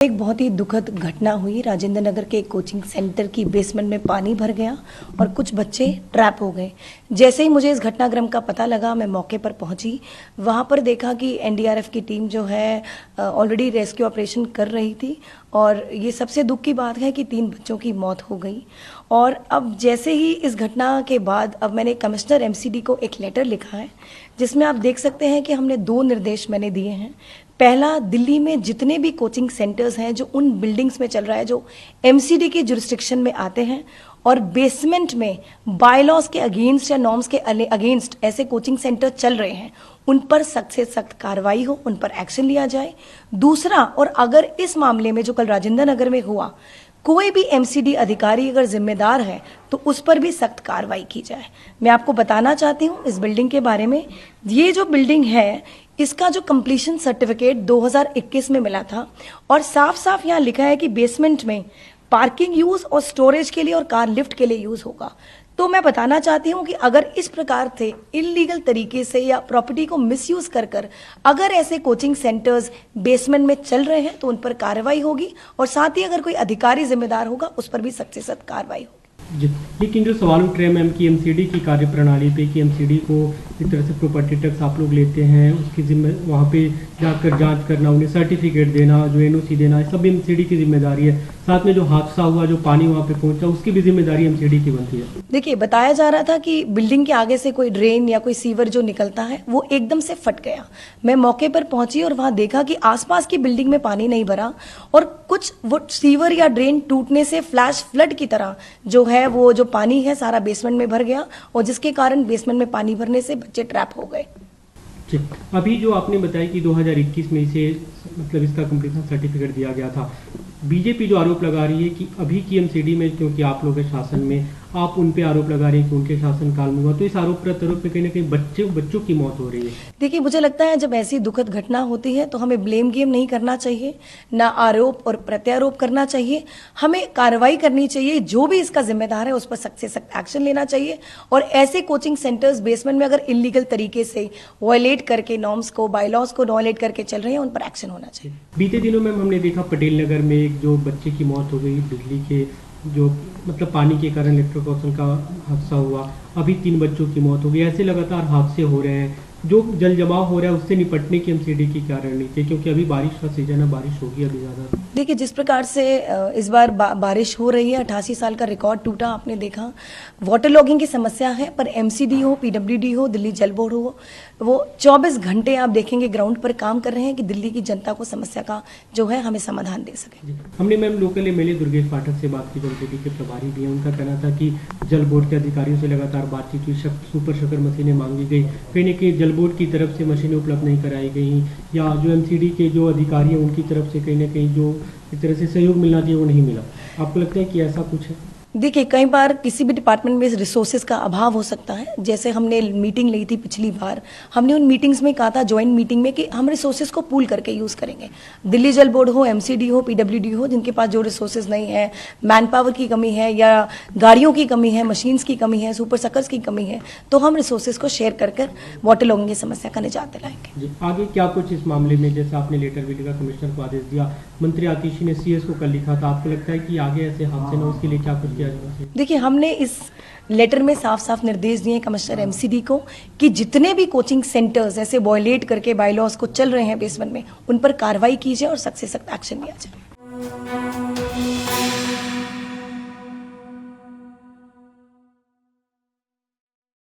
एक बहुत ही दुखद घटना हुई। राजेंद्र नगर के एक कोचिंग सेंटर की बेसमेंट में पानी भर गया और कुछ बच्चे ट्रैप हो गए। जैसे ही मुझे इस घटनाक्रम का पता लगा, मैं मौके पर पहुंची। वहां पर देखा कि एनडीआरएफ की टीम जो है ऑलरेडी रेस्क्यू ऑपरेशन कर रही थी और ये सबसे दुख की बात है कि 3 बच्चों की मौत हो गई। और अब जैसे ही इस घटना के बाद अब मैंने कमिश्नर एमसीडी को एक लेटर लिखा है, जिसमें आप देख सकते हैं कि हमने 2 निर्देश मैंने दिए हैं। पहला, दिल्ली में जितने भी कोचिंग सेंटर्स हैं जो उन बिल्डिंग्स में चल रहा है जो एमसीडी के जुरिस्डिक्शन में आते हैं और बेसमेंट में बायलॉज के अगेंस्ट या नॉर्म्स के अगेंस्ट ऐसे कोचिंग सेंटर चल रहे हैं, उन पर सख्त से सख्त कार्रवाई हो, उन पर एक्शन लिया जाए। दूसरा, और अगर इस मामले में जो कल राजेंद्र नगर में हुआ, कोई भी एमसीडी अधिकारी अगर जिम्मेदार है तो उस पर भी सख्त कार्रवाई की जाए। मैं आपको बताना चाहती हूँ इस बिल्डिंग के बारे में। ये जो बिल्डिंग है, इसका जो कंप्लीशन सर्टिफिकेट 2021 में मिला था और साफ साफ यहाँ लिखा है कि बेसमेंट में पार्किंग यूज और स्टोरेज के लिए और कार लिफ्ट के लिए यूज होगा। तो मैं बताना चाहती हूँ कि अगर इस प्रकार से इलीगल तरीके से या प्रॉपर्टी को मिसयूज कर अगर ऐसे कोचिंग सेंटर्स बेसमेंट में चल रहे हैं तो उन पर कार्रवाई होगी और साथ ही अगर कोई अधिकारी जिम्मेदार होगा उस पर भी सख्त से सख्त कार्रवाई होगी। लेकिन जो सवाल उठ रहे हैं मैम की एमसीडी की कार्यप्रणाली पे कि एमसीडी को एक तरह से प्रॉपर्टी टैक्स आप लोग लेते हैं, उसकी जिम्मे वहाँ पे जाकर जांच करना, उन्हें सर्टिफिकेट देना, जो एनओसी देना, सब एमसीडी की जिम्मेदारी है। साथ में जो हादसा हुआ, जो पानी वहाँ पे पहुंचा, उसकी भी जिम्मेदारी एमसीडी की बनती है। देखिए, बताया जा रहा था कि बिल्डिंग के आगे से कोई ड्रेन या कोई सीवर जो निकलता है वो एकदम से फट गया। मैं मौके पर पहुंची और वहां देखा कि आसपास की बिल्डिंग में पानी नहीं भरा और कुछ वो सीवर या ड्रेन टूटने से फ्लैश फ्लड की तरह जो है वो जो पानी है सारा बेसमेंट में भर गया और जिसके कारण बेसमेंट में पानी भरने से बच्चे ट्रैप हो गए। अभी जो आपने बताया कि 2021 में इसे मतलब इसका कंप्लीशन सर्टिफिकेट दिया गया था, बीजेपी जो आरोप लगा रही है कि अभी की एमसीडी में क्योंकि आप लोग के शासन में, आप उन पे आरोप लगा रही है कि उनके शासनकाल में हुआ, तो इस आरोप प्रत्यारोप में कहीं ना कहीं बच्चों की मौत हो रही है। देखिए, मुझे लगता है जब ऐसी दुखद घटना होती है तो हमें ब्लेम गेम नहीं करना चाहिए, ना आरोप और प्रत्यारोप करना चाहिए। हमें कार्रवाई करनी चाहिए, जो भी इसका जिम्मेदार है उस पर सख्त से सख्त एक्शन लेना चाहिए और ऐसे कोचिंग सेंटर्स बेसमेंट में अगर इलीगल तरीके से वायलेट करके नॉर्म्स को, बायलॉज को वायलेट करके चल रहे हैं, उन पर एक्शन होना चाहिए। बीते दिनों में हमने देखा पटेल नगर में एक जो बच्चे की मौत हो गई, बिजली के जो मतलब पानी के कारण इलेक्ट्रोक्यूशन का हादसा हुआ, अभी 3 बच्चों की मौत हो गई। ऐसे लगातार हादसे हो रहे हैं, जो जल जमाव हो रहा है उससे निपटने की एमसीडी की क्या रणनीति है, क्योंकि अभी बारिश का सीजन है, बारिश होगी अभी ज़्यादा। देखिए, जिस प्रकार से इस बार बारिश हो रही है, 88 साल का रिकॉर्ड टूटा, आपने देखा। वाटर लॉगिंग की समस्या है, पर एमसीडी हो, पीडब्ल्यूडी हो, दिल्ली जल बोर्ड हो, वो 24 घंटे आप देखेंगे ग्राउंड पर काम कर रहे हैं कि दिल्ली की जनता को समस्या का जो है हमें समाधान दे सके। हमने मैम लोकल एमएलए दुर्गेश पाठक से बात की, जो एमसीडी के प्रभारी भी हैं। उनका कहना था कि जल बोर्ड के अधिकारियों से लगातार बातचीत हुई, सुपर शकर मशीनें मांगी गई, कहीं न कहीं जल बोर्ड की तरफ से मशीनें उपलब्ध नहीं कराई गई, या जो एमसीडी के जो अधिकारी हैं उनकी तरफ से कहीं ना कहीं जो एक तरह से सहयोग मिलना चाहिए वो नहीं मिला। आपको लगता है कि ऐसा कुछ है? देखिए, कई बार किसी भी डिपार्टमेंट में रिसोर्सेज का अभाव हो सकता है। जैसे हमने मीटिंग ली थी पिछली बार, हमने उन मीटिंग्स में कहा था, ज्वाइंट मीटिंग में, कि हम रिसोर्सेज को पूल करके यूज़ करेंगे। दिल्ली जल बोर्ड हो, एमसीडी हो, पीडब्ल्यूडी हो, जिनके पास जो रिसोर्सेज नहीं है, मैन पावर की कमी है या गाड़ियों की कमी है, मशीन्स की कमी है, सुपर सकर्स की कमी है, तो हम रिसोर्सेज को शेयर कर वाटर लॉगिंग की समस्या का निजात दिलाएंगे। आगे क्या कुछ इस मामले में, जैसे आपने लेटर भी लिखा, कमिश्नर को आदेश दिया, मंत्री आतिशी ने सीएस को कल लिखा था, आपको लगता है कि आगे ऐसे हादसे न हो, उसके लिए क्या कुछ किया जाना चाहिए? देखिए, हमने इस लेटर में साफ साफ निर्देश दिए कमिश्नर एमसीडी को कि जितने भी कोचिंग सेंटर्स ऐसे वायलेट करके बायलॉज को चल रहे हैं बेसमेंट में, उन पर कार्रवाई की जाए और सख्त से सख्त एक्शन लिया जाए।